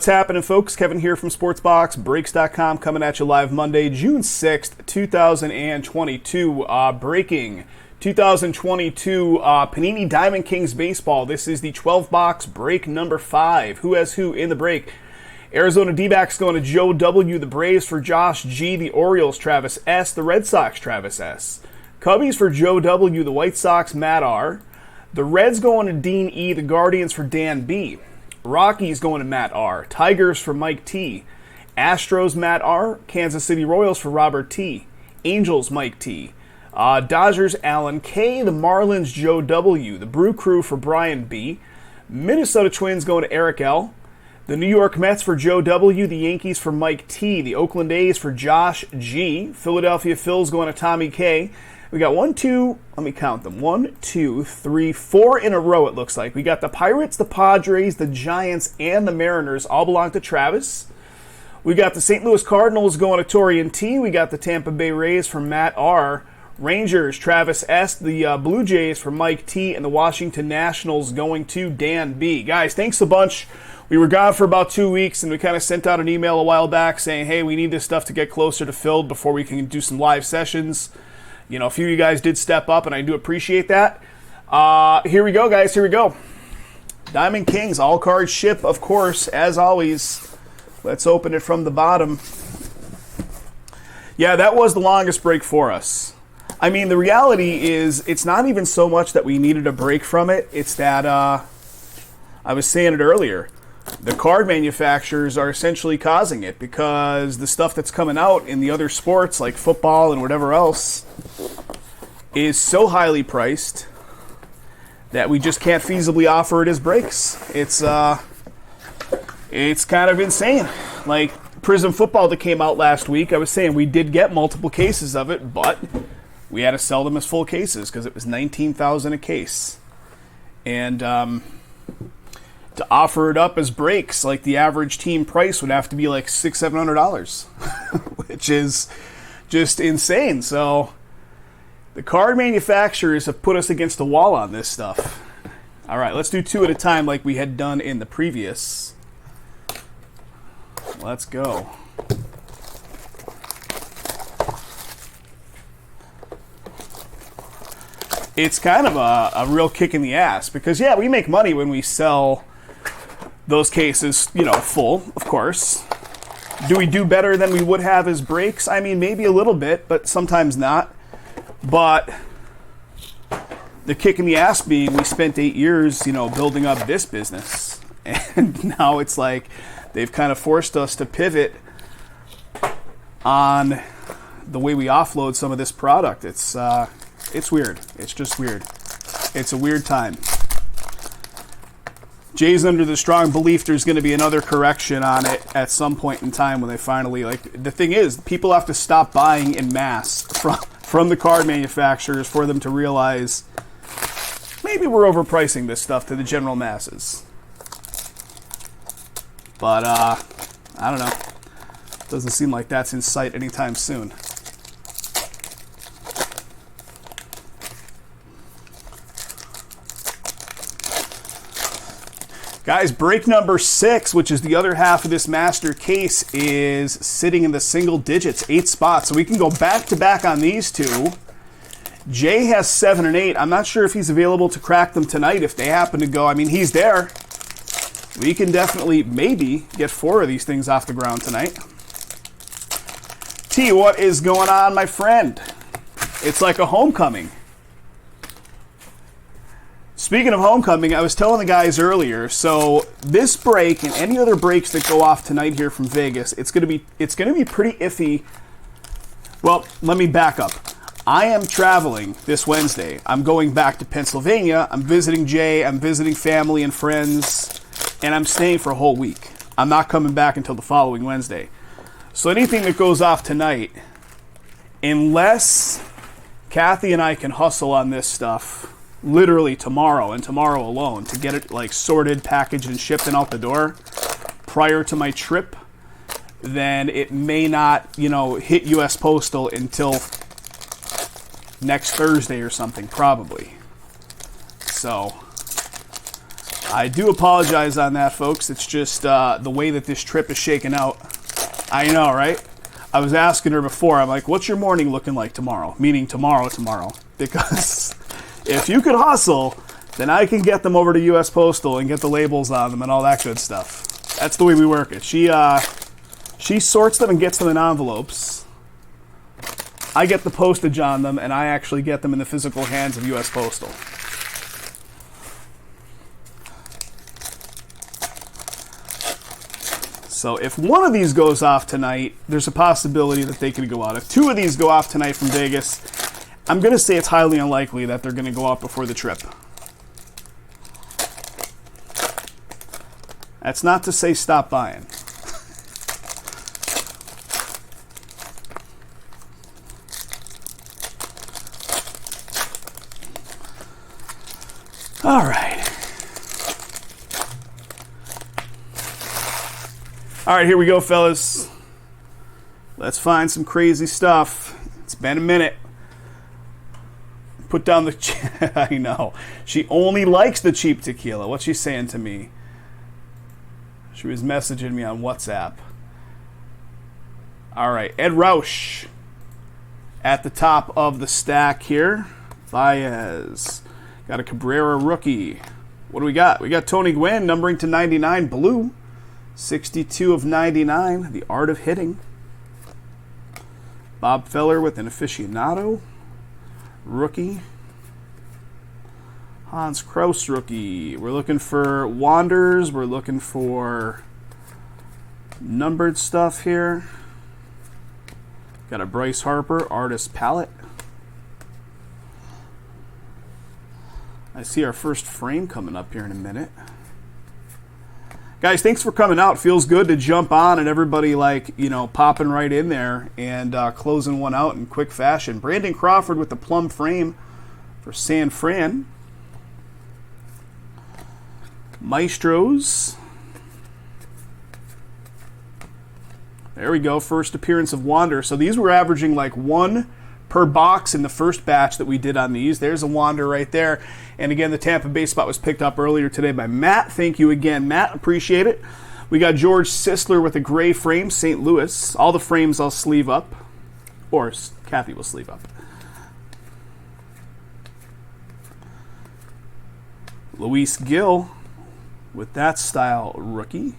What's happening, folks? Kevin here from SportsBoxBreaks.com, coming at you live Monday, June 6th, 2022. Breaking 2022 Panini Diamond Kings Baseball. This is the 12-box break number 5. Who has who in the break? Arizona D-backs going to Joe W. The Braves for Josh G. The Orioles, Travis S. The Red Sox, Travis S. Cubbies for Joe W. The White Sox, Matt R. The Reds going to Dean E. The Guardians for Dan B. Rockies going to Matt R. Tigers for Mike T. Astros, Matt R. Kansas City Royals for Robert T. Angels, Mike T. Dodgers, Alan K. The Marlins, Joe W. The Brew Crew for Brian B. Minnesota Twins going to Eric L. The New York Mets for Joe W. The Yankees for Mike T. The Oakland A's for Josh G. Philadelphia Phils going to Tommy K. We got 1, 2, let me count them. 1, 2, 3, 4 in a row, it looks like. We got the Pirates, the Padres, the Giants, and the Mariners all belong to Travis. We got the St. Louis Cardinals going to Torian T. We got the Tampa Bay Rays for Matt R. Rangers, Travis S. The Blue Jays for Mike T. And the Washington Nationals going to Dan B. Guys, thanks a bunch. We were gone for about 2 weeks, and we kind of sent out an email a while back saying, hey, we need this stuff to get closer to filled before we can do some live sessions. You know, a few of you guys did step up, and I do appreciate that. Here we go, guys. Here we go. Diamond Kings, all cards ship, of course, as always. Let's open it from the bottom. Yeah, that was the longest break for us. I mean, the reality is it's not even so much that we needed a break from it. It's that, I was saying it earlier, the card manufacturers are essentially causing it because the stuff that's coming out in the other sports like football and whatever else is so highly priced that we just can't feasibly offer it as breaks. It's kind of insane. Like Prism Football that came out last week, I was saying we did get multiple cases of it, but we had to sell them as full cases because it was $19,000 a case. And to offer it up as breaks, like the average team price would have to be like $600-700, which is just insane. So the card manufacturers have put us against the wall on this stuff. All right, let's do 2 at a time like we had done in the previous. Let's go. It's kind of a real kick in the ass because, yeah, we make money when we sell those cases, you know, full, of course. Do we do better than we would have as breaks? I mean, maybe a little bit, but sometimes not. But the kick in the ass being we spent 8 years, you know, building up this business. And now it's like they've kind of forced us to pivot on the way we offload some of this product. It's weird. It's just weird. It's a weird time. Jay's under the strong belief there's going to be another correction on it at some point in time when they finally, like, the thing is, people have to stop buying in mass from the card manufacturers for them to realize maybe we're overpricing this stuff to the general masses. But, I don't know. Doesn't seem like that's in sight anytime soon. Guys, break number 6, which is the other half of this master case, is sitting in the single digits, 8 spots. So we can go back-to-back on these two. Jay has 7 and 8. I'm not sure if he's available to crack them tonight if they happen to go. I mean, he's there. We can definitely, maybe, get 4 of these things off the ground tonight. T, what is going on, my friend? It's like a homecoming. Speaking of homecoming, I was telling the guys earlier, so this break and any other breaks that go off tonight here from Vegas, it's gonna be pretty iffy. Well, let me back up. I am traveling this Wednesday. I'm going back to Pennsylvania. I'm visiting Jay, I'm visiting family and friends, and I'm staying for a whole week. I'm not coming back until the following Wednesday. So anything that goes off tonight, unless Kathy and I can hustle on this stuff literally tomorrow and tomorrow alone to get it like sorted, packaged, and shipped and out the door prior to my trip, then it may not, you know, hit U.S. Postal until next Thursday or something, probably. So I do apologize on that, folks. It's just the way that this trip is shaking out. I know, right? I was asking her before, I'm like, what's your morning looking like tomorrow? Meaning tomorrow. Because if you could hustle, then I can get them over to U.S. Postal and get the labels on them and all that good stuff. That's the way we work it. She sorts them and gets them in envelopes. I get the postage on them, and I actually get them in the physical hands of U.S. Postal. So if one of these goes off tonight, there's a possibility that they could go out. If two of these go off tonight from Vegas, I'm going to say it's highly unlikely that they're going to go out before the trip. That's not to say stop buying. All right. All right, here we go, fellas. Let's find some crazy stuff. It's been a minute. Put down the... I know. She only likes the cheap tequila. What's she saying to me? She was messaging me on WhatsApp. All right, Ed Roush at the top of the stack here. Baez. Got a Cabrera rookie. What do we got? We got Tony Gwynn, numbering to 99, blue. 62 of 99, the art of hitting. Bob Feller with an aficionado. Rookie. Hans Kraus rookie. We're looking for Wanders. We're looking for numbered stuff here. Got a Bryce Harper, artist palette. I see our first frame coming up here in a minute. Guys, thanks for coming out. Feels good to jump on and everybody, like, you know, popping right in there and closing one out in quick fashion. Brandon Crawford with the plum frame for San Fran. Maestros. There we go. First appearance of Wander. So these were averaging like one per box in the first batch that we did on these. There's a Wander right there. And again, the Tampa Bay spot was picked up earlier today by Matt. Thank you again, Matt. Appreciate it. We got George Sisler with a gray frame, St. Louis. All the frames I'll sleeve up. Or Kathy will sleeve up. Luis Gil with that style rookie.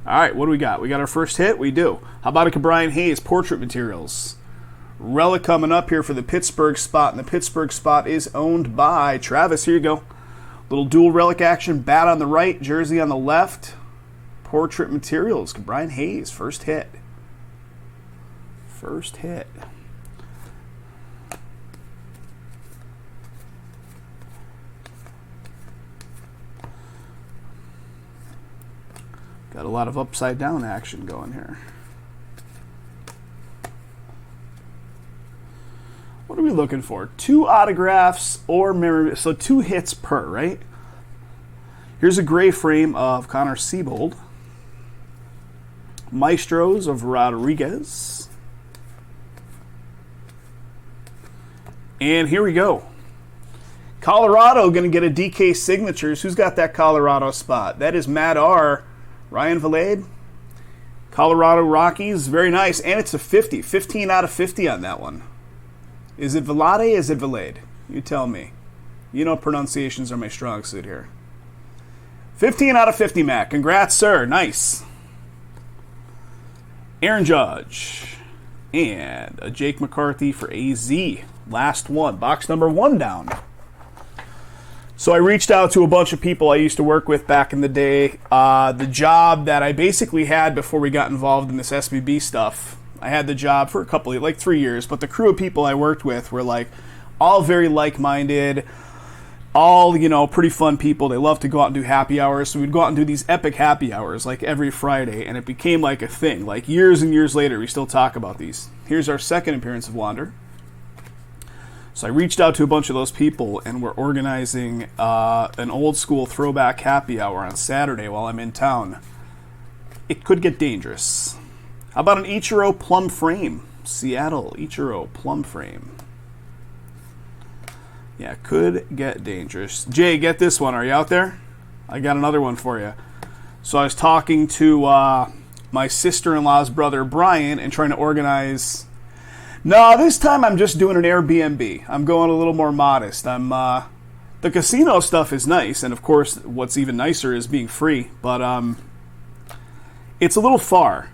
All right, what do we got? We got our first hit? We do. How about a Brian Hayes, portrait materials? Relic coming up here for the Pittsburgh spot, and the Pittsburgh spot is owned by Travis. Here you go. Little dual relic action, bat on the right, jersey on the left. Portrait materials, Brian Hayes, first hit. First hit. Got a lot of upside down action going here. What are we looking for? 2 autographs or mirror, so 2 hits per, right? Here's a gray frame of Connor Siebold. Maestros of Rodriguez. And here we go. Colorado going to get a DK Signatures. Who's got that Colorado spot? That is Matt R. Ryan Valade. Colorado Rockies. Very nice. And it's a 50. 15 out of 50 on that one. Is it Valade? Is it Valade? You tell me. You know pronunciations are my strong suit here. 15 out of 50, Matt. Congrats, sir. Nice. Aaron Judge. And a Jake McCarthy for AZ. Last one. Box number 1 down. So I reached out to a bunch of people I used to work with back in the day. The job that I basically had before we got involved in this SBB stuff, I had the job for a couple of, like 3 years, but the crew of people I worked with were like all very like-minded, all, you know, pretty fun people. They love to go out and do happy hours, so we'd go out and do these epic happy hours like every Friday, and it became like a thing. Like years and years later, we still talk about these. Here's our second appearance of Wander. So I reached out to a bunch of those people, and we're organizing an old school throwback happy hour on Saturday while I'm in town. It could get dangerous. How about an Ichiro plum frame? Seattle Ichiro plum frame. Yeah, could get dangerous. Jay, get this one. Are you out there? I got another one for you. So I was talking to my sister-in-law's brother, Brian, and trying to organize... No, this time I'm just doing an Airbnb. I'm going a little more modest. The casino stuff is nice, and of course, what's even nicer is being free. But it's a little far.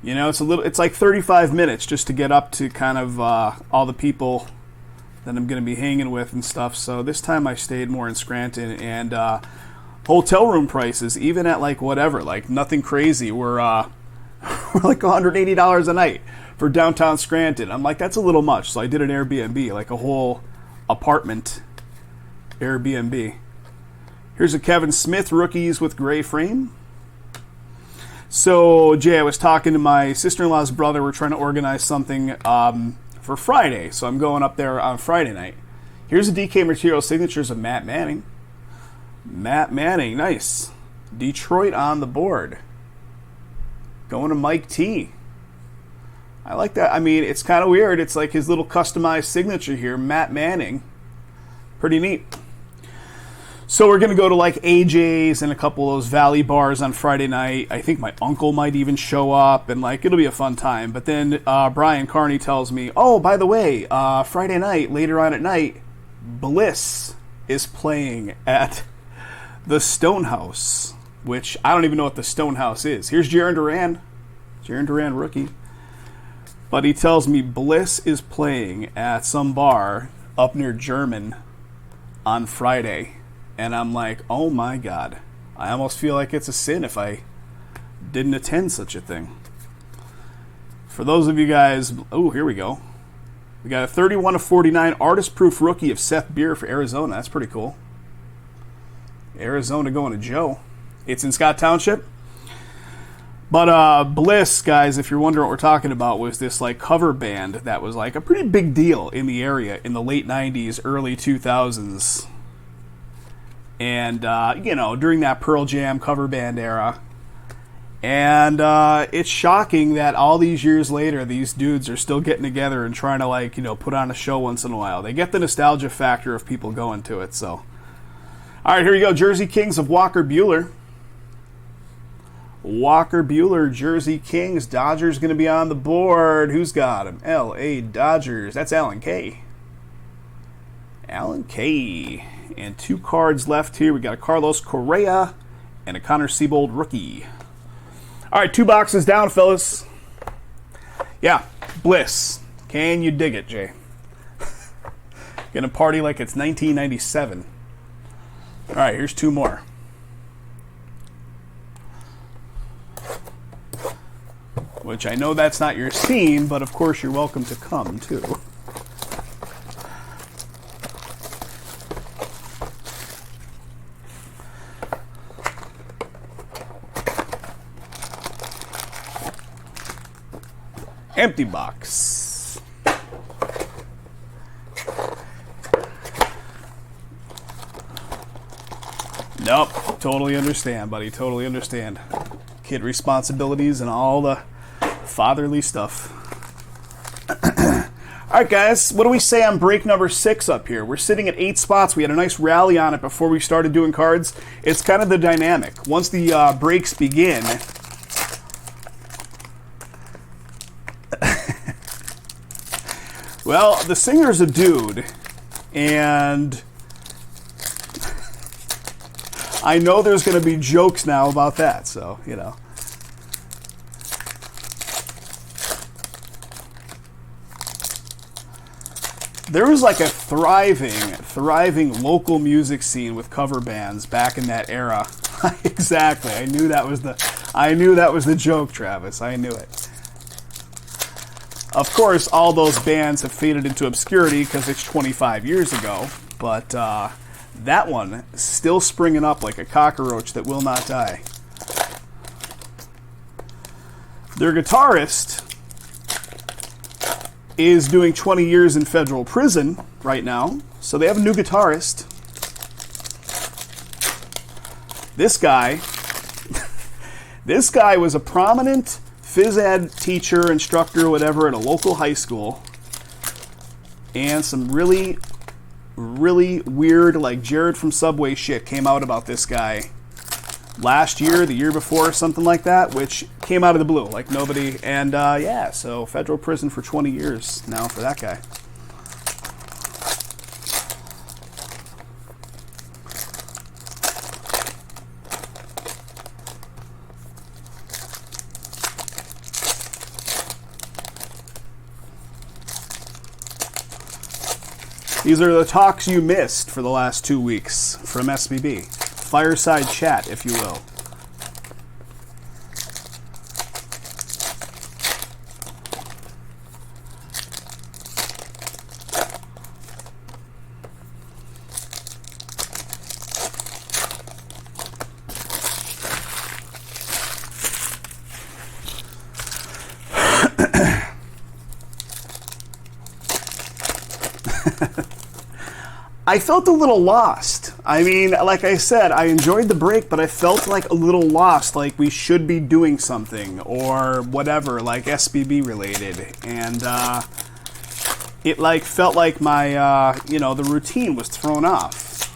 You know, it's like 35 minutes just to get up to kind of all the people that I'm going to be hanging with and stuff. So this time I stayed more in Scranton, and hotel room prices, even at like whatever, like nothing crazy, were like $180 a night for downtown Scranton. I'm like, that's a little much. So I did an Airbnb, like a whole apartment Airbnb. Here's a Kevin Smith rookies with gray frame. So, Jay, I was talking to my sister-in-law's brother. We're trying to organize something for Friday. So I'm going up there on Friday night. Here's a DK Material signatures of Matt Manning. Matt Manning, nice. Detroit on the board. Going to Mike T. I like that. I mean, it's kind of weird. It's like his little customized signature here, Matt Manning. Pretty neat. So we're going to go to like AJ's and a couple of those Valley bars on Friday night. I think my uncle might even show up, and like it'll be a fun time. But then Brian Carney tells me, oh, by the way, Friday night, later on at night, Bliss is playing at the Stonehouse, which I don't even know what the Stonehouse is. Here's Jaron Duran. Jaron Duran, rookie. But he tells me Bliss is playing at some bar up near German on Friday. And I'm like, oh my God. I almost feel like it's a sin if I didn't attend such a thing. For those of you guys, oh, here we go. We got a 31/49 artist-proof rookie of Seth Beer for Arizona. That's pretty cool. Arizona going to Joe. It's in Scott Township. But Bliss, guys, if you're wondering what we're talking about, was this like cover band that was like a pretty big deal in the area in the late 90s, early 2000s. And, you know, during that Pearl Jam cover band era. And it's shocking that all these years later, these dudes are still getting together and trying to, like, you know, put on a show once in a while. They get the nostalgia factor of people going to it, so. All right, here we go. Jersey Kings of Walker Buehler. Walker Buehler, Jersey Kings. Dodgers going to be on the board. Who's got him? L.A. Dodgers. That's Alan K. Alan K. And 2 cards left here. We got a Carlos Correa and a Connor Siebold rookie. All right, 2 boxes down, fellas. Yeah, Bliss. Can you dig it, Jay? Gonna party like it's 1997. All right, here's 2 more. Which I know that's not your scene, but of course you're welcome to come, too. Empty box. Nope. Totally understand, buddy. Totally understand. Kid responsibilities and all the fatherly stuff. All right, guys. What do we say on break number 6 up here? We're sitting at 8 spots. We had a nice rally on it before we started doing cards. It's kind of the dynamic. Once the breaks begin... Well, the singer's a dude, and I know there's going to be jokes now about that, so, you know. There was like a thriving local music scene with cover bands back in that era. Exactly. I knew that was the joke, Travis. I knew it. Of course, all those bands have faded into obscurity because it's 25 years ago, but that one is still springing up like a cockroach that will not die. Their guitarist is doing 20 years in federal prison right now, so they have a new guitarist. This guy was a prominent phys ed teacher, instructor, whatever, at a local high school. And some really, really weird, like Jared from Subway shit came out about this guy last year, the year before, something like that, which came out of the blue, like nobody. And yeah, so federal prison for 20 years now for that guy. These are the talks you missed for the last 2 weeks from SBB. Fireside chat, if you will. I felt a little lost. I mean, like I said, I enjoyed the break, but I felt like a little lost, like we should be doing something or whatever, like SBB related. And it like felt like my, you know, the routine was thrown off.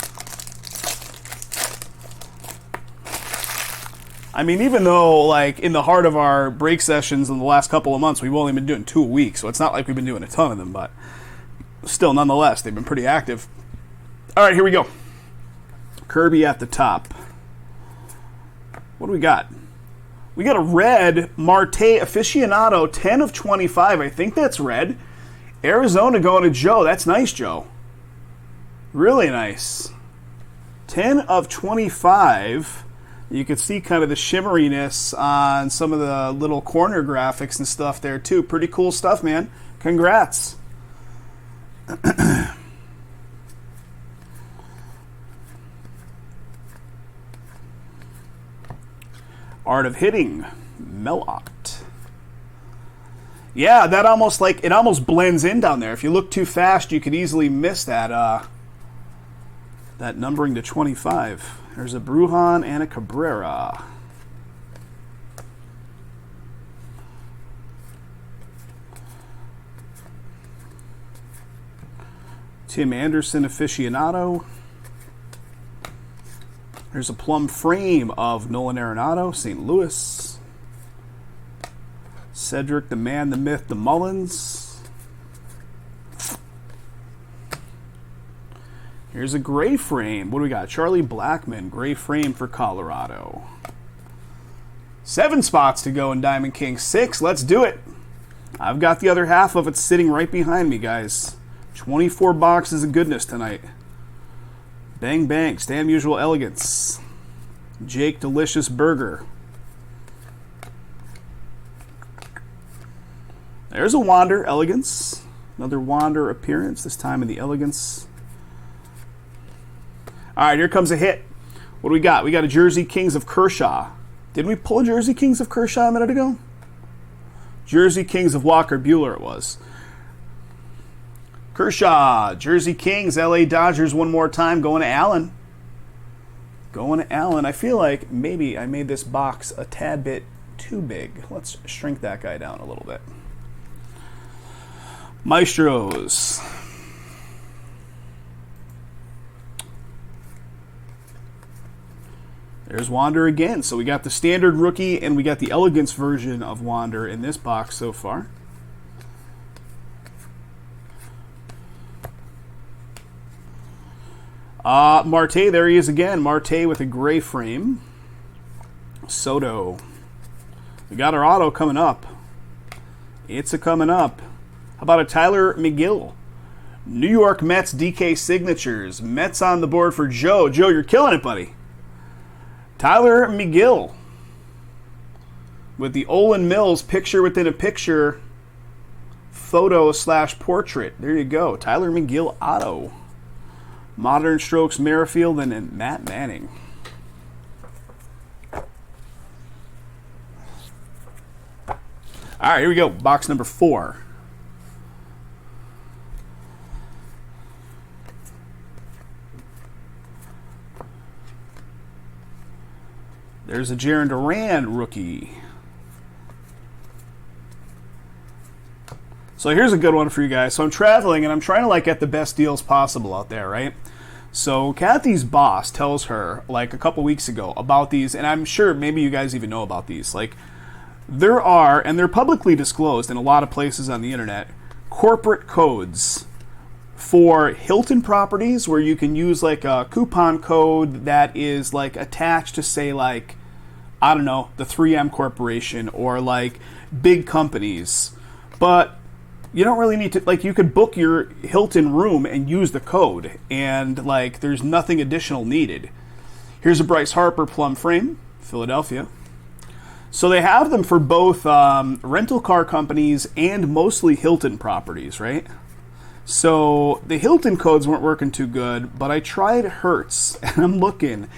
I mean, even though, like, in the heart of our break sessions in the last couple of months, we've only been doing 2 a week, so it's not like we've been doing a ton of them, but still, nonetheless, they've been pretty active. All right, here we go. Kirby at the top. What do we got? We got a red Marte Aficionado, 10 of 25. I think that's red. Arizona going to Joe. That's nice, Joe. Really nice. 10 of 25. You can see kind of the shimmeriness on some of the little corner graphics and stuff there, too. Pretty cool stuff, man. Congrats. Art of Hitting, Melot. Yeah, that almost like it almost blends in down there. If you look too fast, you could easily miss that that numbering to 25. There's a Brujan and a Cabrera. Tim Anderson Aficionado. There's a plum frame of Nolan Arenado, St. Louis. Cedric, the man, the myth, the Mullins. Here's a gray frame. What do we got? Charlie Blackmon, gray frame for Colorado. 7 spots to go in Diamond King 6. Let's do it. I've got the other half of it sitting right behind me, guys. 24 boxes of goodness tonight. Bang Bang, Stan Musial Elegance. Jake Delicious Burger. There's a Wander Elegance. Another Wander appearance, this time in the Elegance. All right, here comes a hit. What do we got? We got a Jersey Kings of Kershaw. Didn't we pull a Jersey Kings of Kershaw a minute ago? Jersey Kings of Walker Buehler it was. Kershaw, Jersey Kings, LA Dodgers one more time, going to Allen. Going to Allen. I feel like maybe I made this box a tad bit too big. Let's shrink that guy down a little bit. Maestros. There's Wander again. So we got the standard rookie and we got the elegance version of Wander in this box so far. Marte, there he is again. Marte with a gray frame. Soto. We got our auto coming up. It's a coming up. How about a Tyler McGill? New York Mets DK signatures. Mets on the board for Joe. Joe, you're killing it, buddy. Tyler McGill. With the Olin Mills picture within a picture photo / portrait. There you go. Tyler McGill auto. Modern Strokes Merrifield and Matt Manning. All right, here we go. Box number 4. There's a Jarren Duran rookie. So here's a good one for you guys. So I'm traveling and I'm trying to like get the best deals possible out there, right? So Kathy's boss tells her like a couple weeks ago about these, and I'm sure maybe you guys even know about these. Like there are, and they're publicly disclosed in a lot of places on the internet, corporate codes for Hilton properties where you can use like a coupon code that is like attached to say like, I don't know, the 3M Corporation or like big companies. But you don't really need to, like, you could book your Hilton room and use the code, and, like, there's nothing additional needed. Here's a Bryce Harper plum frame, Philadelphia. So they have them for both rental car companies and mostly Hilton properties, right? So the Hilton codes weren't working too good, but I tried Hertz, and I'm looking,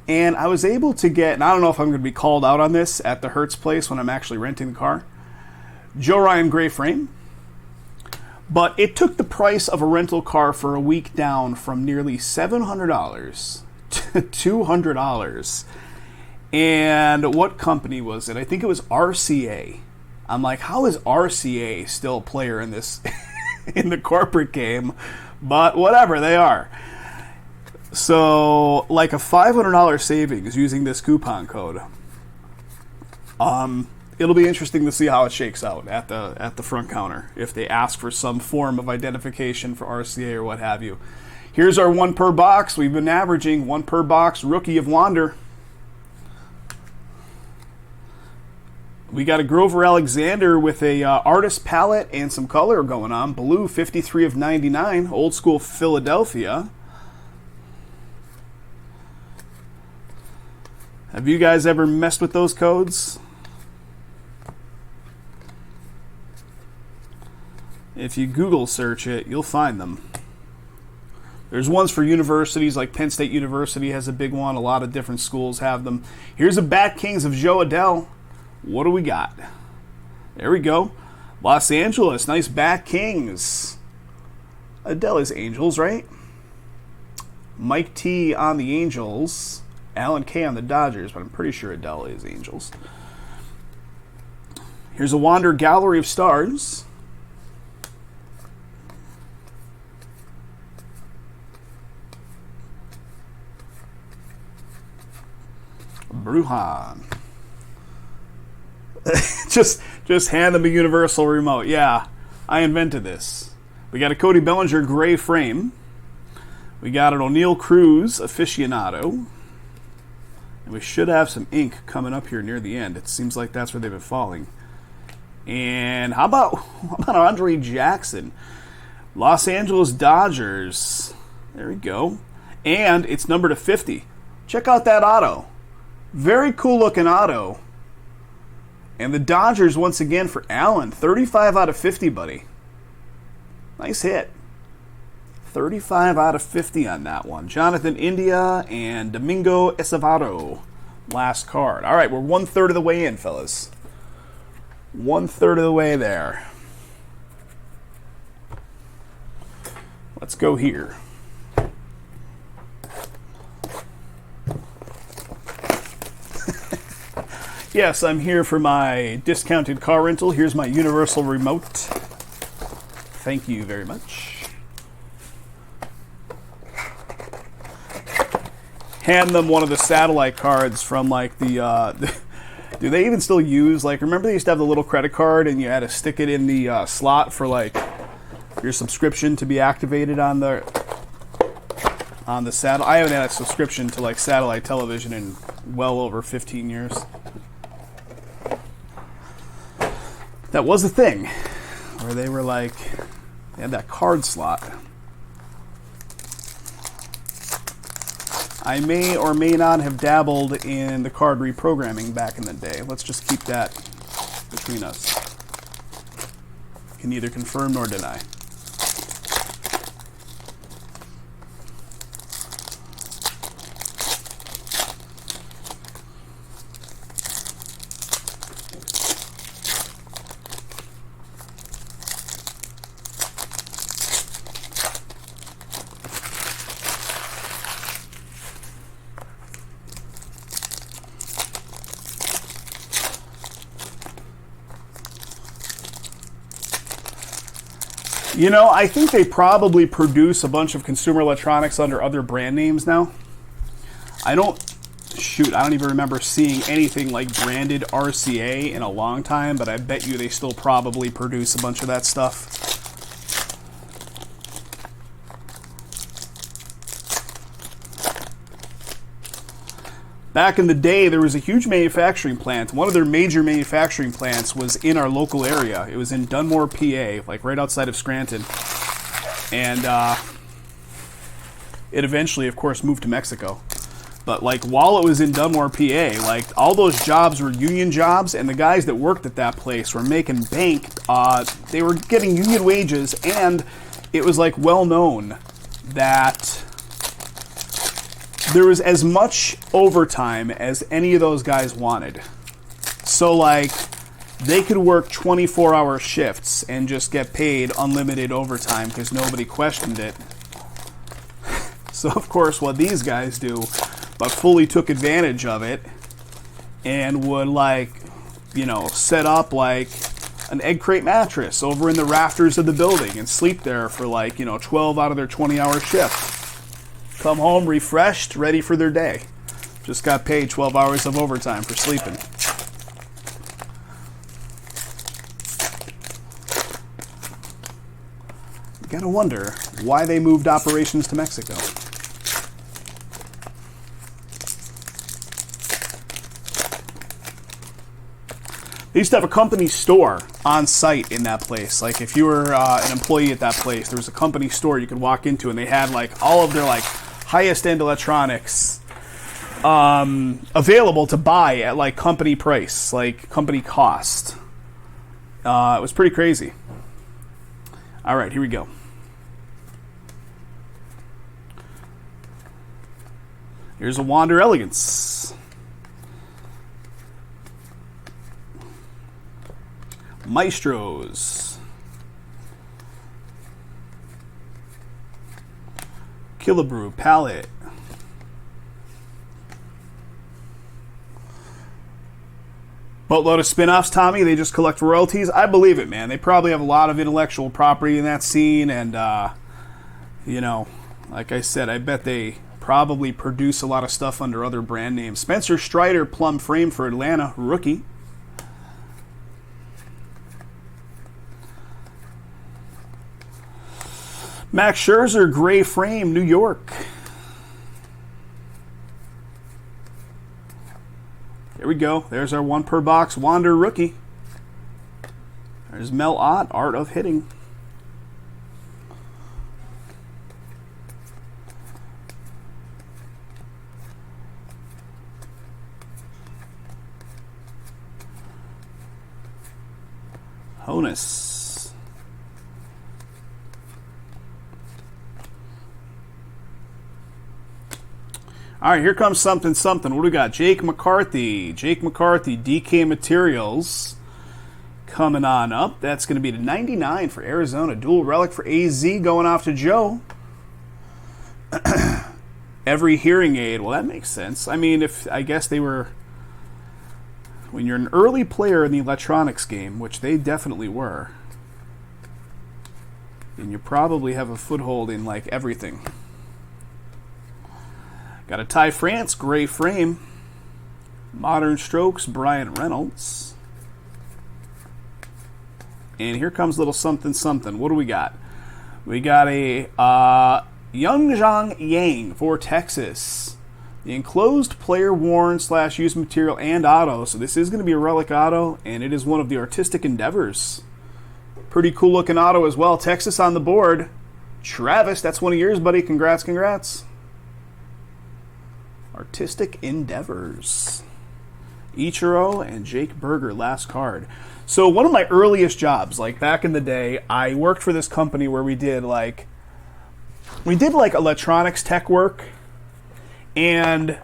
and I was able to get, and I don't know if I'm going to be called out on this at the Hertz place when I'm actually renting the car, Joe Ryan gray frame. But it took the price of a rental car for a week down from nearly $700 to $200. And what company was it? I think it was RCA. I'm like, how is RCA still a player in this in the corporate game? But whatever, they are. So, like a $500 savings using this coupon code. It'll be interesting to see how it shakes out at the front counter if they ask for some form of identification for RCA or what have you. Here's our one per box. We've been averaging one per box. Rookie of Wander. We got a Grover Alexander with a artist palette and some color going on. Blue, 53 of 99. Old school Philadelphia. Have you guys ever messed with those codes? If you Google search it, you'll find them. There's ones for universities, like Penn State University has a big one. A lot of different schools have them. Here's a Bat Kings of Joe Adell. What do we got? There we go. Los Angeles, nice Bat Kings. Adell is Angels, right? Mike T on the Angels. Alan K on the Dodgers, but I'm pretty sure Adell is Angels. Here's a Wander Gallery of Stars. Bruhan. just hand them a universal remote. Yeah, I invented this. We got a Cody Bellinger gray frame. We got an O'Neill Cruz aficionado. And we should have some ink coming up here near the end. It seems like that's where they've been falling. And how about Andre Jackson? Los Angeles Dodgers. There we go. And it's numbered to 50. Check out that auto. Very cool looking auto. And the Dodgers, once again, for Allen. 35 out of 50, buddy. Nice hit. 35 out of 50 on that one. Jonathan India and Domingo Escovedo. Last card. All right, we're 1/3 of the way in, fellas. 1/3 of the way there. Let's go here. Yes, I'm here for my discounted car rental. Here's my universal remote. Thank you very much. Hand them one of the satellite cards from like the do they even still use, like, remember they used to have the little credit card and you had to stick it in the slot for like your subscription to be activated on the satellite. I haven't had a subscription to like satellite television in well over 15 years. That was a thing where they were like, they had that card slot. I may or may not have dabbled in the card reprogramming back in the day. Let's just keep that between us. Can neither confirm nor deny. I think they probably produce a bunch of consumer electronics under other brand names now. I don't even remember seeing anything like branded RCA in a long time, but I bet you they still probably produce a bunch of that stuff. Back in the day, there was a huge manufacturing plant. One of their major manufacturing plants was in our local area. It was in Dunmore, PA, like right outside of Scranton. And it eventually, of course, moved to Mexico. But like while it was in Dunmore, PA, like all those jobs were union jobs, and the guys that worked at that place were making bank. They were getting union wages, and it was like well known that there was as much overtime as any of those guys wanted. So like they could work 24-hour shifts and just get paid unlimited overtime because nobody questioned it. So of course what these guys do, but fully took advantage of it and would set up like an egg crate mattress over in the rafters of the building and sleep there for 12 out of their 20-hour shift. Come home refreshed, ready for their day. Just got paid 12 hours of overtime for sleeping. You gotta wonder why they moved operations to Mexico. They used to have a company store on site in that place. Like if you were an employee at that place, there was a company store you could walk into, and they had all of their highest end electronics available to buy at company price, company cost. It was pretty crazy. All right, here we go. Here's a Wander Elegance. Maestros. Killebrew palette. Boatload of spin-offs, Tommy. They just collect royalties. I believe it, man. They probably have a lot of intellectual property in that scene, and like I said, I bet they probably produce a lot of stuff under other brand names. Spencer Strider plum frame for Atlanta, rookie. Max Scherzer, gray frame, New York. There we go. There's our one per box Wander rookie. There's Mel Ott, Art of Hitting. Honus. All right, here comes something. What do we got? Jake McCarthy, DK Materials coming on up. That's going to be the 99 for Arizona. Dual relic for AZ going off to Joe. Every hearing aid. Well, that makes sense. I mean, when you're an early player in the electronics game, which they definitely were, then you probably have a foothold in everything. Got a Ty France, gray frame. Modern Strokes, Bryant Reynolds. And here comes a little something. What do we got? We got a Youngjiang Yang for Texas. The enclosed player worn / used material and auto. So this is going to be a relic auto, and it is one of the artistic endeavors. Pretty cool looking auto as well. Texas on the board. Travis, that's one of yours, buddy. Congrats. Artistic Endeavors. Ichiro and Jake Berger, last card. So one of my earliest jobs, back in the day, I worked for this company where we did electronics tech work. And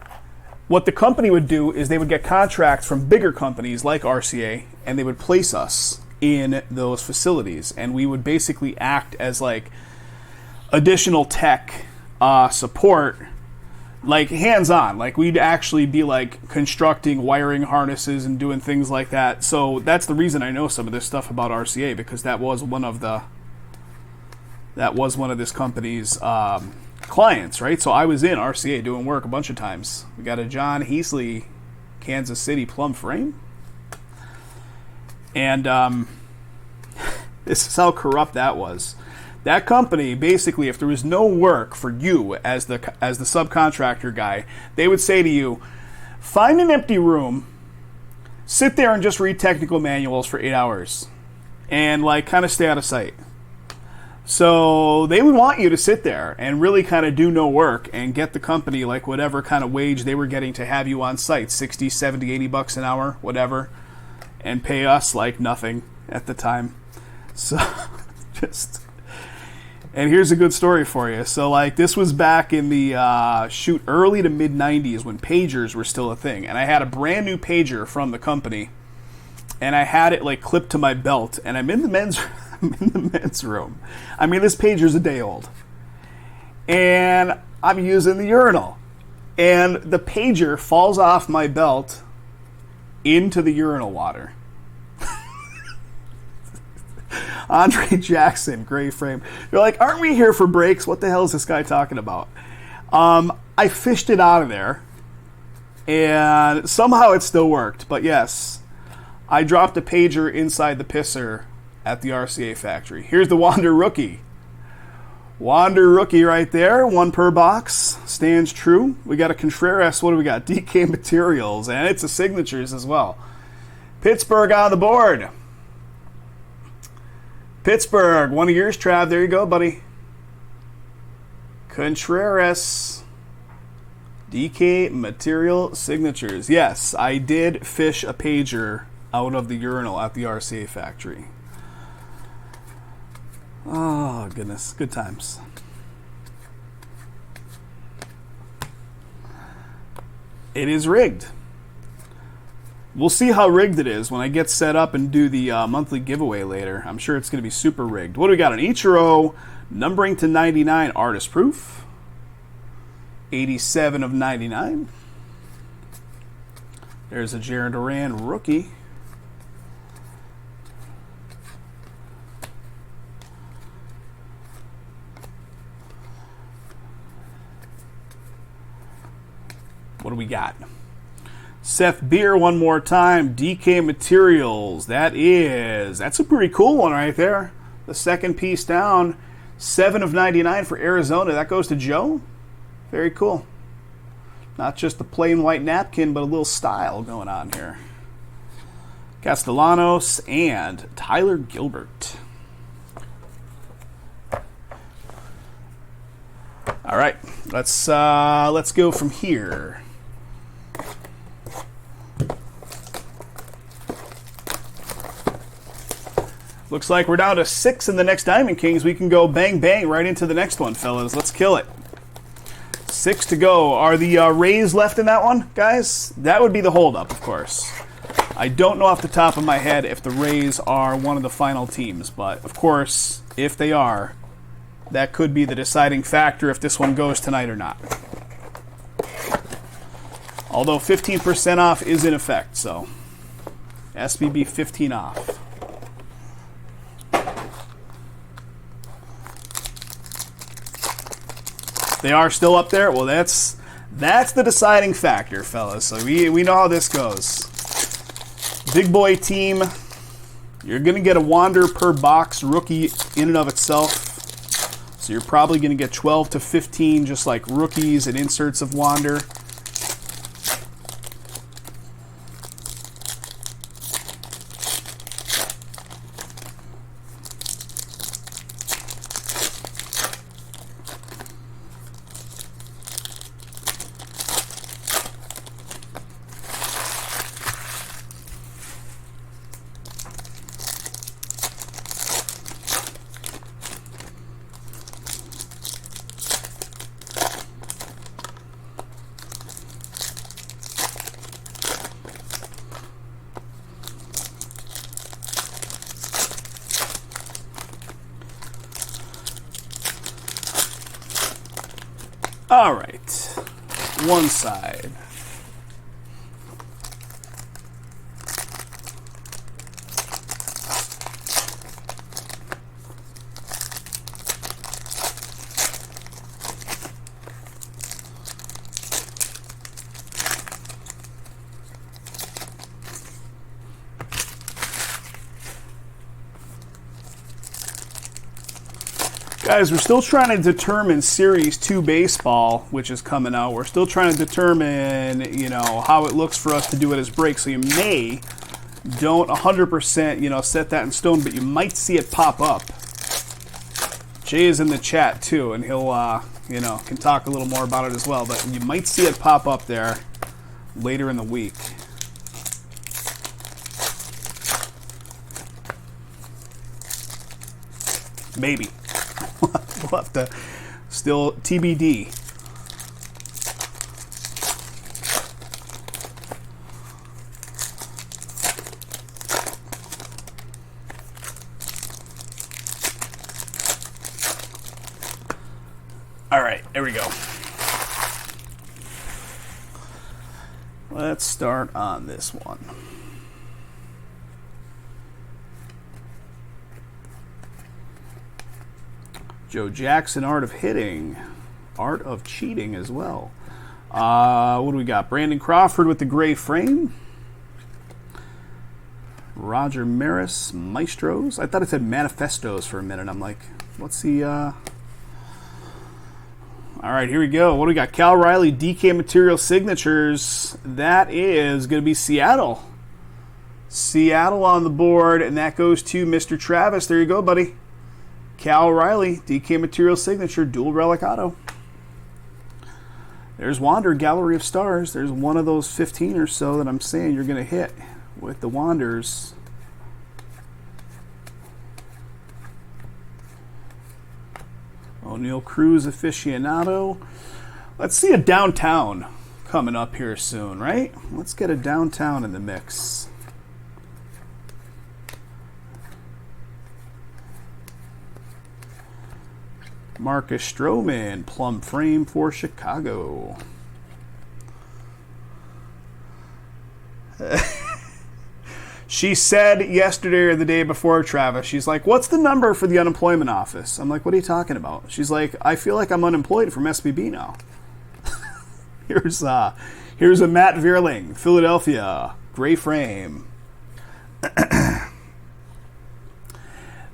what the company would do is they would get contracts from bigger companies like RCA, and they would place us in those facilities. And we would basically act as additional tech support, hands-on. We'd actually be constructing wiring harnesses and doing things like that. So that's the reason I know some of this stuff about RCA, because that was one of the that was one of this company's clients, right? So I was in RCA doing work a bunch of times. We got a John Heasley, Kansas City plum frame. And this is how corrupt that was. That company, basically, if there was no work for you as the subcontractor guy, they would say to you, find an empty room, sit there and just read technical manuals for 8 hours, and like kind of stay out of sight. So they would want you to sit there and really kind of do no work and get the company like whatever kind of wage they were getting to have you on site, 60, 70, 80 bucks an hour, whatever, and pay us like nothing at the time. So just, and here's a good story for you. So like this was back in the early to mid 90s when pagers were still a thing, and I had a brand new pager from the company, and I had it like clipped to my belt, and I'm in the men's room. I mean, this pager's a day old, and I'm using the urinal, and the pager falls off my belt into the urinal water. Andre Jackson, gray frame. You're like, aren't we here for breaks? What the hell is this guy talking about? I fished it out of there, and somehow it still worked. But yes, I dropped a pager inside the pisser at the RCA factory. Here's the Wander rookie. Wander rookie right there, 1 per box, stands true. We got a Contreras, what do we got? DK Materials, and it's a signatures as well. Pittsburgh on the board. Pittsburgh, one of yours, Trav. There you go, buddy. Contreras. DK Material Signatures. Yes, I did fish a pager out of the urinal at the RCA factory. Oh, goodness. Good times. It is rigged. We'll see how rigged it is when I get set up and do the monthly giveaway later. I'm sure it's going to be super rigged. What do we got? An Ichiro, numbering to 99, artist proof. 87 of 99. There's a Jaron Duran rookie. What do we got? Seth Beer one more time. DK Materials. That's a pretty cool one right there. The second piece down. 7 of 99 for Arizona. That goes to Joe. Very cool. Not just the plain white napkin, but a little style going on here. Castellanos and Tyler Gilbert. All right, let's go from here. Looks like we're down to 6 in the next Diamond Kings. We can go bang, bang right into the next one, fellas. Let's kill it. 6 to go. Are the Rays left in that one, guys? That would be the holdup, of course. I don't know off the top of my head if the Rays are one of the final teams, but, of course, if they are, that could be the deciding factor if this one goes tonight or not. Although 15% off is in effect, so SBB 15 off. They are still up there? Well, that's the deciding factor, fellas. So we know how this goes. Big boy team, you're going to get a Wander per box rookie in and of itself. So you're probably going to get 12 to 15 just like rookies and inserts of Wander. All right, one side. Guys, we're still trying to determine Series 2 baseball, which is coming out. We're still trying to determine, how it looks for us to do it as breaks. So you may, don't 100%, set that in stone, but you might see it pop up. Jay is in the chat too, and he'll, can talk a little more about it as well. But you might see it pop up there later in the week. Maybe. We'll have to still TBD. All right, there we go. Let's start on this one. Joe Jackson, Art of Hitting, Art of Cheating as well. What do we got? Brandon Crawford with the gray frame. Roger Maris, Maestros. I thought it said Manifestos for a minute. I'm like, what's the... All right, here we go. What do we got? Cal Riley, DK Material Signatures. That is going to be Seattle. Seattle on the board, and that goes to Mr. Travis. There you go, buddy. Cal Riley, DK Material Signature, dual relic auto. There's Wander, Gallery of Stars. There's one of those 15 or so that I'm saying you're going to hit with the Wanders. O'Neill Cruz, Aficionado. Let's see a downtown coming up here soon, right? Let's get a downtown in the mix. Marcus Stroman, plum frame for Chicago. She said yesterday or the day before, Travis, she's like, what's the number for the unemployment office? I'm like, what are you talking about? She's like, I feel like I'm unemployed from SBB now. Here's a Matt Vierling, Philadelphia, gray frame.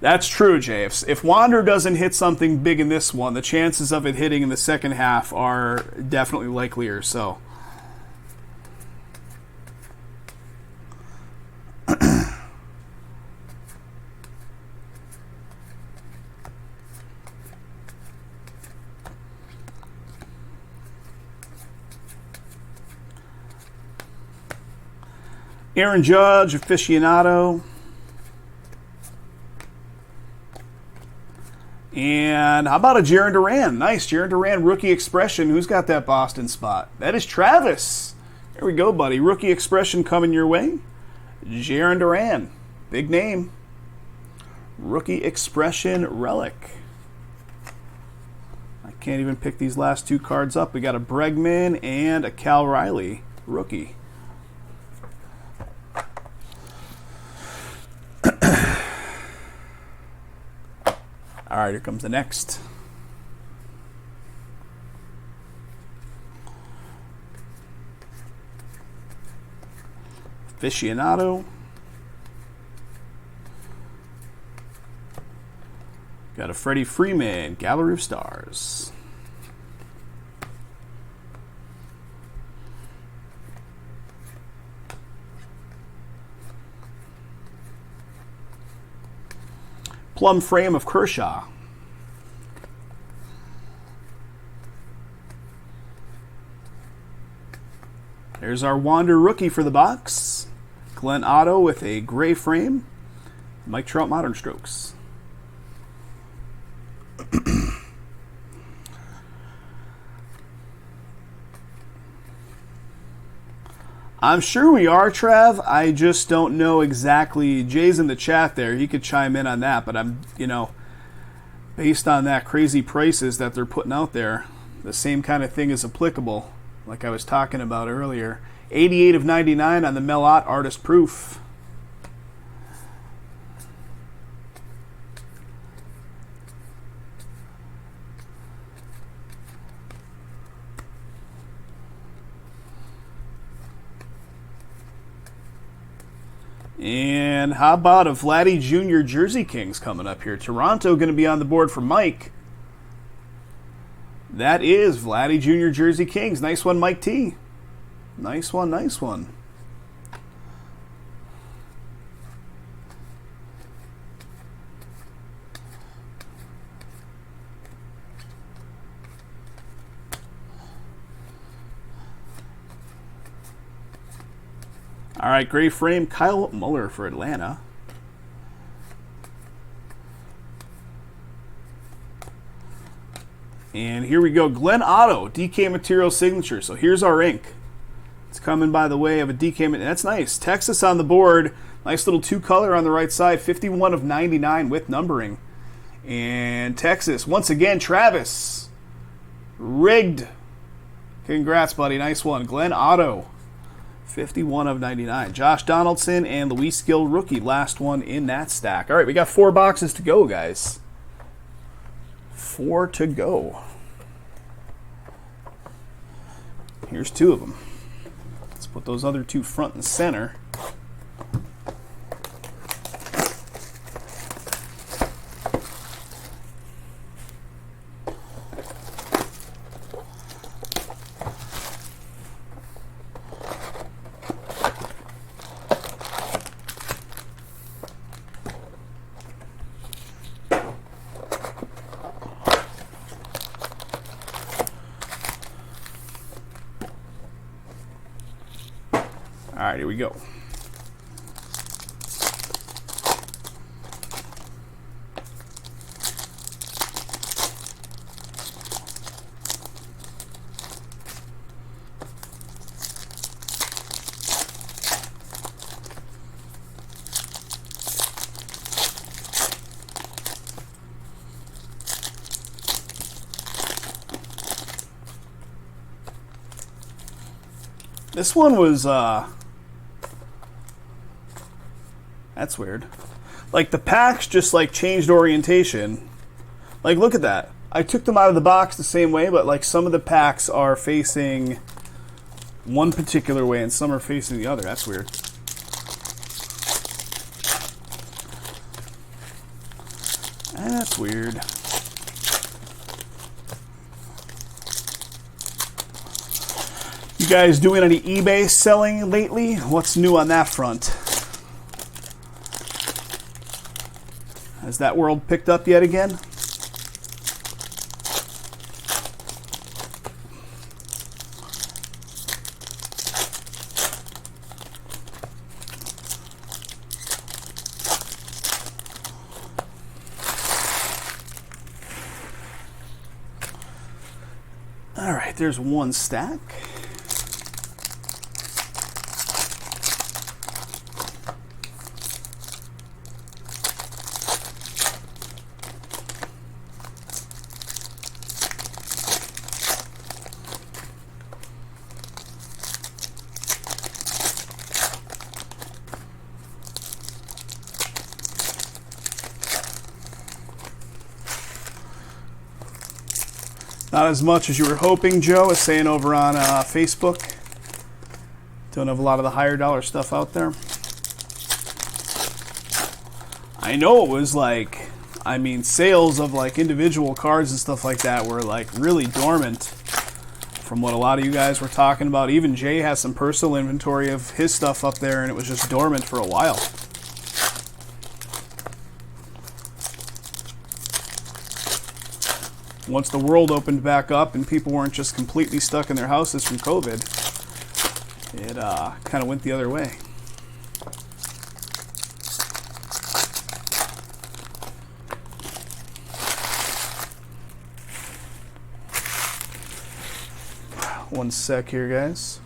That's true, Jay. If Wander doesn't hit something big in this one, the chances of it hitting in the second half are definitely likelier. So, Aaron Judge, Aficionado. And how about a Jarren Duran? Nice, Jarren Duran, Rookie Expression. Who's got that Boston spot? That is Travis. There we go, buddy. Rookie Expression coming your way. Jarren Duran, big name. Rookie Expression Relic. I can't even pick these last two cards up. We got a Bregman and a Cal Riley rookie. All right, here comes the next. Aficionado. Got a Freddie Freeman, Gallery of Stars. Plum frame of Kershaw. There's our Wander rookie for the box. Glenn Otto with a gray frame. Mike Trout Modern Strokes. I'm sure we are, Trev. I just don't know exactly. Jay's in the chat there. He could chime in on that. But I'm, based on that crazy prices that they're putting out there, the same kind of thing is applicable, like I was talking about earlier. 88 of 99 on the Melott Artist Proof. And how about a Vladdy Jr. Jersey Kings coming up here? Toronto going to be on the board for Mike. That is Vladdy Jr. Jersey Kings. Nice one, Mike T. Nice one, nice one. All right, gray frame, Kyle Muller for Atlanta. And here we go, Glenn Otto, DK Material Signature. So here's our ink. It's coming by the way of a DK. That's nice. Texas on the board. Nice little two-color on the right side. 51 of 99 with numbering. And Texas, once again, Travis. Rigged. Congrats, buddy. Nice one. Glenn Otto. 51 of 99. Josh Donaldson and Luis Gil rookie. Last one in that stack. All right, we got 4 boxes to go, guys. 4 to go. Here's 2 of them. Let's put those other 2 front and center. All right, here we go. This one was that's weird. Like the packs just like changed orientation. Like look at that. I took them out of the box the same way, but like some of the packs are facing one particular way and some are facing the other. That's weird. That's weird. You guys doing any eBay selling lately? What's new on that front? Has that world picked up yet again? All right, there's one stack. Not as much as you were hoping, Joe is saying over on Facebook. Don't have a lot of the higher dollar stuff out there. I know it was like, I mean, sales of like individual cards and stuff like that were like really dormant from what a lot of you guys were talking about. Even Jay has some personal inventory of his stuff up there and it was just dormant for a while. Once the world opened back up and people weren't just completely stuck in their houses from COVID, it kind of went the other way. One sec here, guys.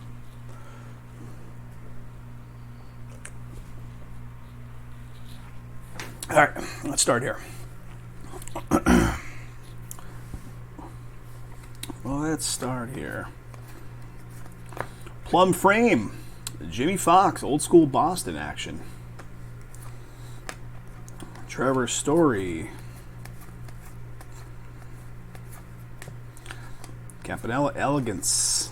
All right, let's start here. Let's start here. Plum frame, Jimmy Fox, old school Boston action. Trevor Story. Campanella Elegance.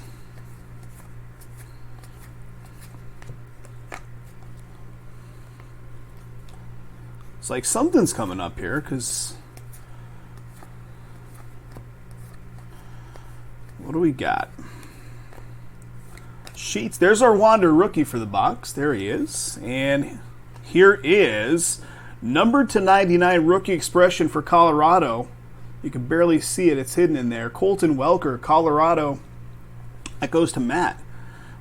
It's like something's coming up here because What do we got? Sheets. There's our Wander rookie for the box. There he is. And here is numbered to 99 rookie expression for Colorado. You can barely see it. It's hidden in there. Colton Welker, Colorado. That goes to Matt.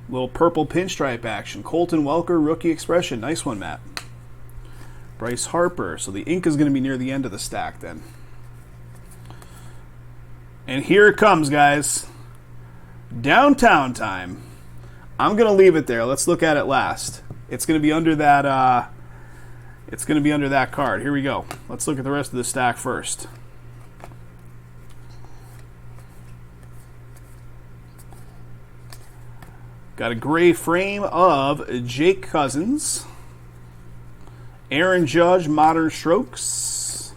Little purple pinstripe action. Colton Welker, rookie expression. Nice one, Matt. Bryce Harper. So the ink is going to be near the end of the stack then. And here it comes, guys. Downtown time. I'm going to leave it there. Let's look at it last. It's going to be under that card. Here we go. Let's look at the rest of the stack first. Got a gray frame of Jake Cousins. Aaron Judge, Modern Strokes.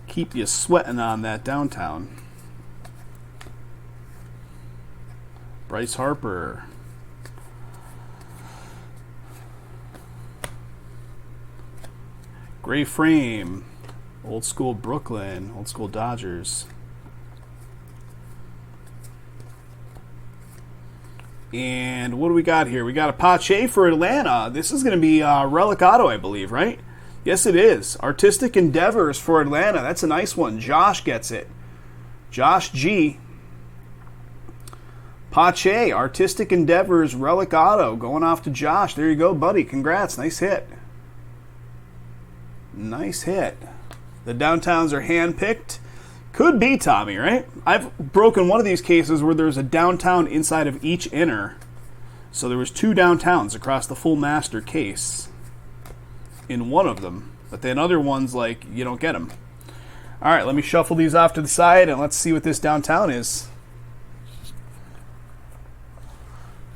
Keep you sweating on that downtown. Bryce Harper. Gray frame. Old school Brooklyn. Old school Dodgers. And what do we got here? We got a Pache for Atlanta. This is going to be Relic Auto, I believe, right? Yes, it is. Artistic Endeavors for Atlanta. That's a nice one. Josh gets it. Josh G. Pache, Artistic Endeavors, Relic Auto. Going off to Josh. There you go, buddy. Congrats. Nice hit. Nice hit. The downtowns are hand-picked. Could be Tommy, right? I've broken one of these cases where there's a downtown inside of each inner. So there was 2 downtowns across the full master case in one of them. But then other ones, like, you don't get them. All right, let me shuffle these off to the side, and let's see what this downtown is.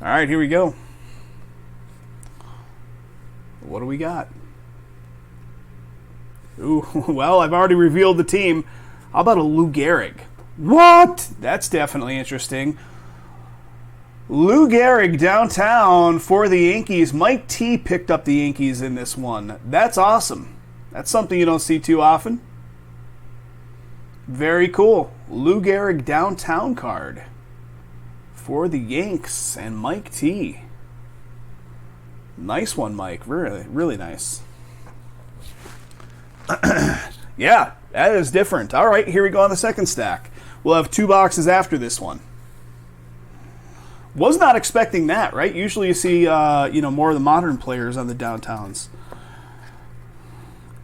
All right, here we go. What do we got? Ooh, well, I've already revealed the team. How about a Lou Gehrig? What? That's definitely interesting. Lou Gehrig downtown for the Yankees. Mike T picked up the Yankees in this one. That's awesome. That's something you don't see too often. Very cool. Lou Gehrig downtown card for the Yanks and Mike T. Nice one, Mike. Really, really nice. Yeah, that is different. All right, here we go on the second stack. We'll have 2 boxes after this one. Was not expecting that, right? Usually you see, more of the modern players on the downtowns.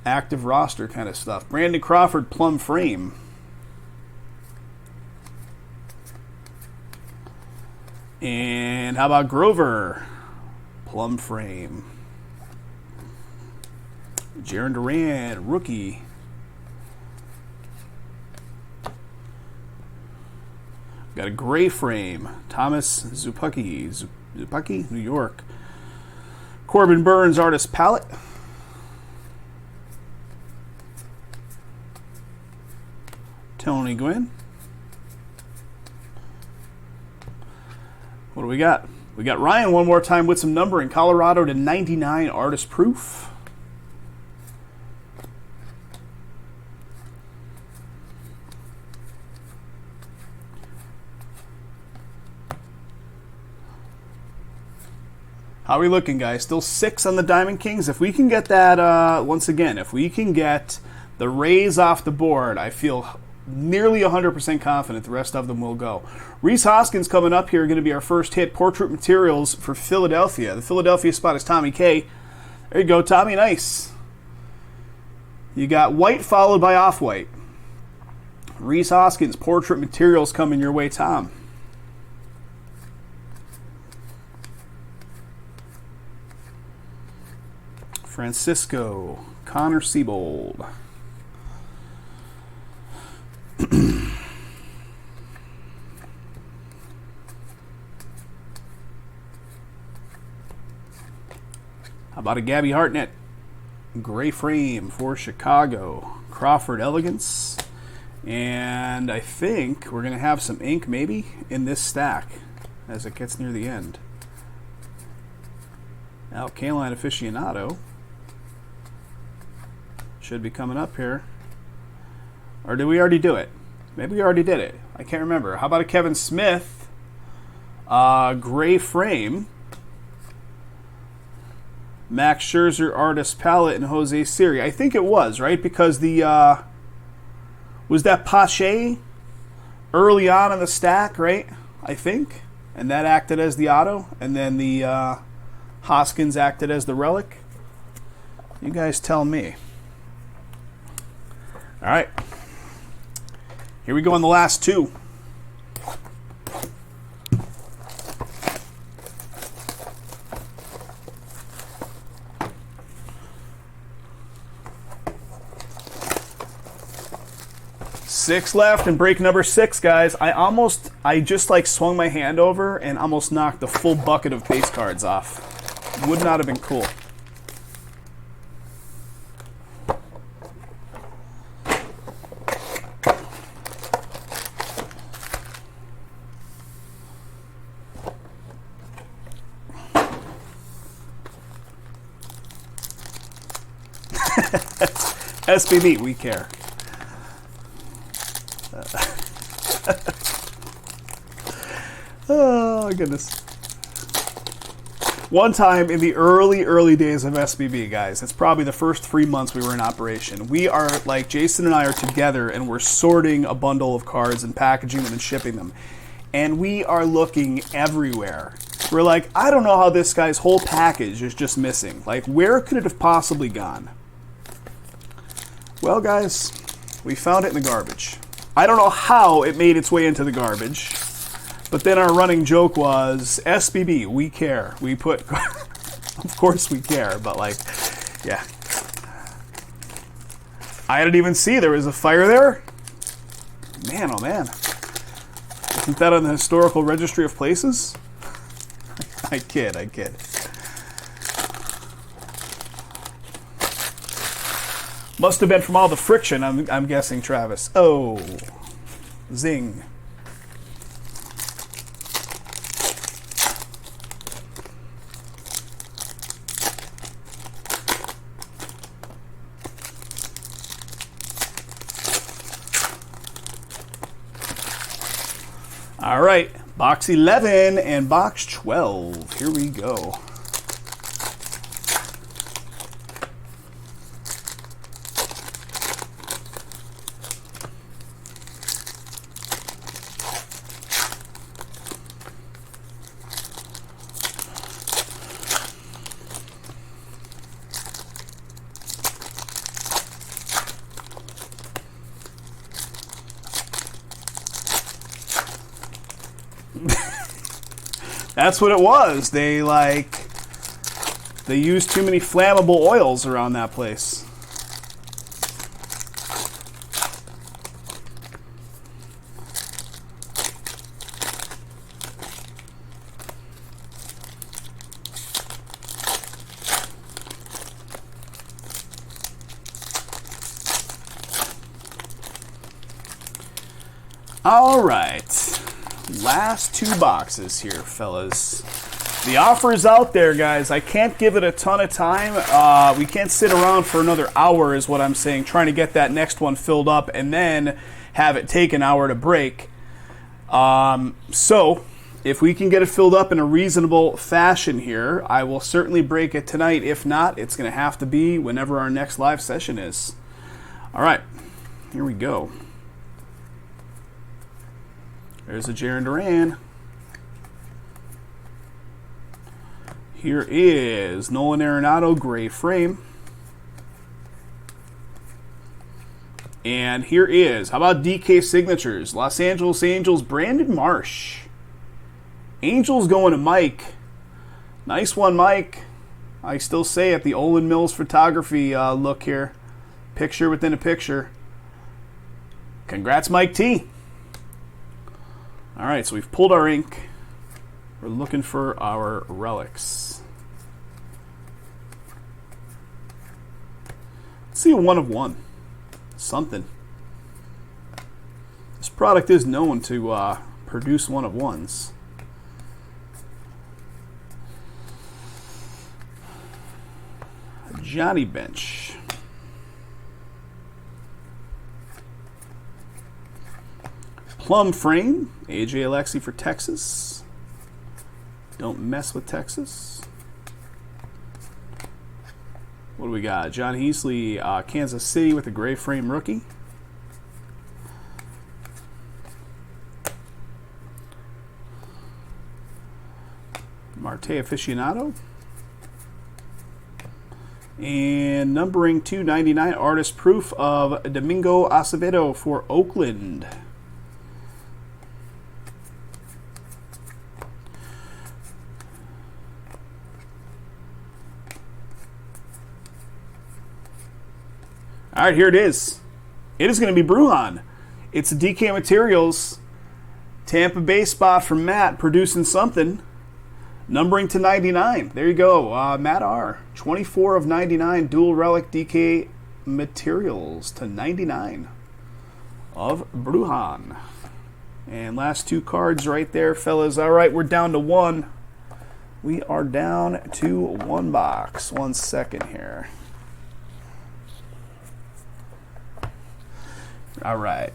Active roster kind of stuff. Brandon Crawford, plum frame. And how about Grover? Plum frame. Jaron Durant, rookie. Got a gray frame. Thomas Zupacki, New York. Corbin Burns, artist palette. Tony Gwynn. What do we got? We got Ryan one more time with some numbering. Colorado to 99, artist proof. How are we looking, guys? Still 6 on the Diamond Kings. If we can get that, once again, if we can get the Rays off the board, I feel nearly 100% confident the rest of them will go. Rhys Hoskins coming up here, going to be our first hit. Portrait Materials for Philadelphia. The Philadelphia spot is Tommy K. There you go, Tommy. Nice. You got white followed by off-white. Rhys Hoskins, Portrait Materials coming your way, Tom. Francisco, Connor Siebold. How about a Gabby Hartnett? Gray frame for Chicago. Crawford Elegance. And I think we're going to have some ink maybe in this stack as it gets near the end. Now, Kaline Aficionado. Should be coming up here. Or did we already do it? Maybe we already did it. I can't remember. How about a Kevin Smith? Gray frame. Max Scherzer artist palette and Jose Siri. I think it was, right? Because the was that Pache early on in the stack, right? I think. And that acted as the auto. And then the Hoskins acted as the relic. You guys tell me. All right. Here we go on the last two. Six left and break number 6, guys. I just like swung my hand over and almost knocked the full bucket of base cards off. Would not have been cool. SBB, we care. Oh, my goodness. One time in the early days of SBB, guys, it's probably the first 3 months we were in operation. We are, like, Jason and I are together, and we're sorting a bundle of cards and packaging them and shipping them. And we are looking everywhere. We're like, I don't know how this guy's whole package is just missing. Like, where could it have possibly gone? Well, guys, we found it in the garbage. I don't know how it made its way into the garbage, but then our running joke was, SBB, we care. We put, of course we care, but like, yeah. I didn't even see there was a fire there. Man, oh man. Isn't that on the Historical Registry of Places? I kid. Must have been from all the friction, I'm guessing, Travis. Oh, zing. All right, box 11 and box 12. Here we go. That's what it was. They used too many flammable oils around that place. All right. Last 2 boxes here, fellas. The offer is out there, guys. I can't give it a ton of time. We can't sit around for another hour is what I'm saying, trying to get that next one filled up and then have it take an hour to break. So if we can get it filled up in a reasonable fashion here, I will certainly break it tonight. If not, it's going to have to be whenever our next live session is. All right, here we go. There's a Jarren Duran. Here is Nolan Arenado, gray frame. And here is, how about DK Signatures? Los Angeles Angels, Brandon Marsh. Angels going to Mike. Nice one, Mike. I still say it, the Olin Mills photography look here. Picture within a picture. Congrats, Mike T. All right, so we've pulled our ink. We're looking for our relics. Let's see a 1 of 1. Something. This product is known to produce 1 of 1s. Johnny Bench. Plum frame, AJ Alexi for Texas. Don't mess with Texas. What do we got? John Heasley, Kansas City with a gray frame rookie. Marte aficionado. And numbering 299, artist proof of Domingo Acevedo for Oakland. All right, here it is. It is going to be Brujan. It's a DK Materials Tampa Bay spot from Matt, producing something. Numbering to 99. There you go. Matt R. 24 of 99 dual relic DK Materials to 99 of Brujan. And last two cards right there, fellas. All right, we're down to one. We are down to one box. 1 second here. All right.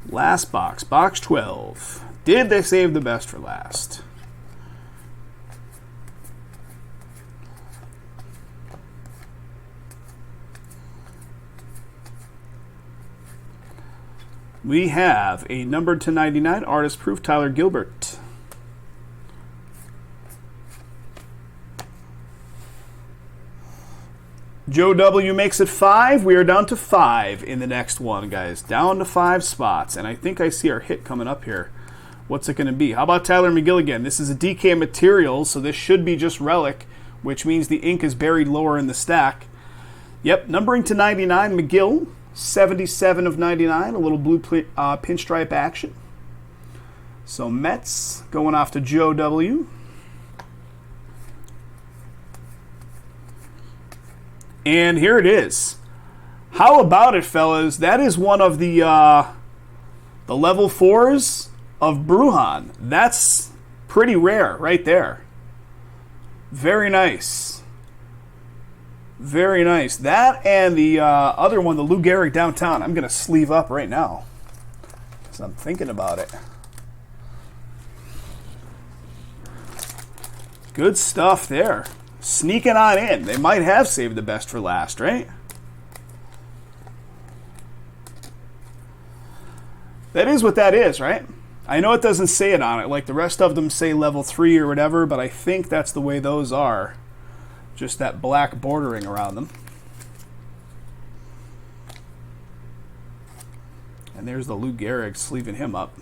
Last box, box 12. Did they save the best for last? We have a numbered to 99 artist proof Tyler Gilbert. Joe W makes it 5. We are down to 5 in the next one, guys. Down to 5 spots. And I think I see our hit coming up here. What's it going to be? How about Tyler McGill again? This is a DK Materials, so this should be just relic, which means the ink is buried lower in the stack. Yep, numbering to 99, McGill. 77 of 99, a little blue pinstripe action. So Mets going off to Joe W. And here it is. How about it, fellas? That is one of the level 4s of Brujan. That's pretty rare right there. Very nice. Very nice. That and the other one, the Lou Gehrig Downtown, I'm going to sleeve up right now because I'm thinking about it. Good stuff there. Sneaking on in. They might have saved the best for last, right? That is what that is, right? I know it doesn't say it on it, like the rest of them say level 3 or whatever, but I think that's the way those are. Just that black bordering around them. And there's the Lou Gehrig sleeving him up.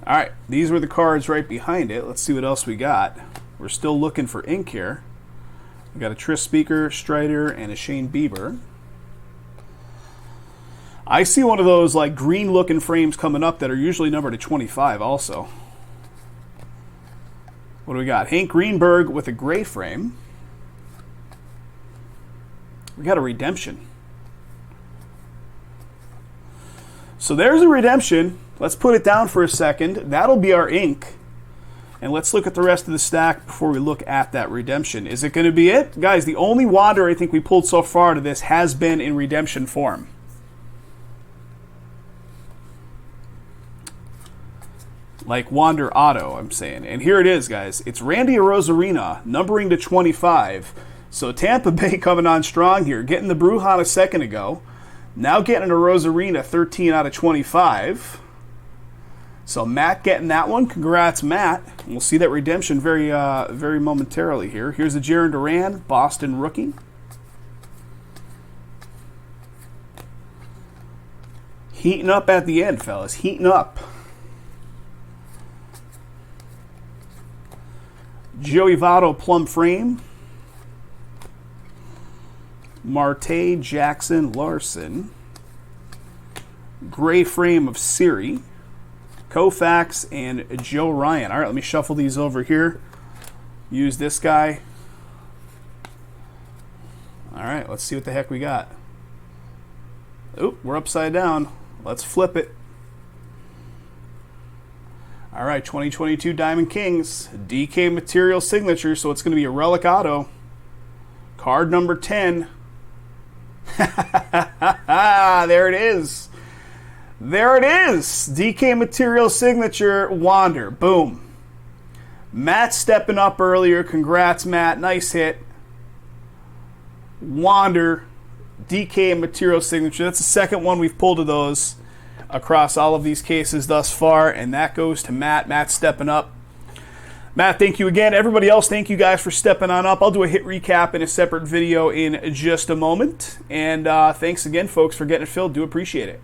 All right, these were the cards right behind it. Let's see what else we got. We're still looking for ink here. We got a Tris Speaker, Strider, and a Shane Bieber. I see one of those like green looking frames coming up that are usually numbered to 25 also. What do we got? Hank Greenberg with a gray frame. We got a redemption. So there's a redemption. Let's put it down for a second. That'll be our ink. And let's look at the rest of the stack before we look at that redemption. Is it going to be it? Guys, the only Wander I think we pulled so far to this has been in redemption form. Like Wander Auto, I'm saying. And here it is, guys. It's Randy Arozarena, numbering to 25. So Tampa Bay coming on strong here. Getting the Brujan a second ago. Now getting a Arozarena 13 out of 25. So Matt getting that one. Congrats, Matt. We'll see that redemption very momentarily here. Here's the Jarren Duran, Boston rookie. Heating up at the end, fellas. Heating up. Joey Votto plum frame. Marte Jackson Larson. Gray frame of Siri. Koufax and Joe Ryan. All right, let me shuffle these over here. Use this guy. All right, let's see what the heck we got. Oop, we're upside down. Let's flip it. All right, 2022 Diamond Kings. DK Material signature, so it's going to be a relic auto. Card number 10. There it is. There it is. DK Material signature, Wander. Boom. Matt stepping up earlier. Congrats, Matt. Nice hit. Wander, DK Material signature. That's the second one we've pulled of those across all of these cases thus far, and that goes to Matt. Matt stepping up. Matt, thank you again. Everybody else, thank you guys for stepping on up. I'll do a hit recap in a separate video in just a moment. And thanks again, folks, for getting it filled. Do appreciate it.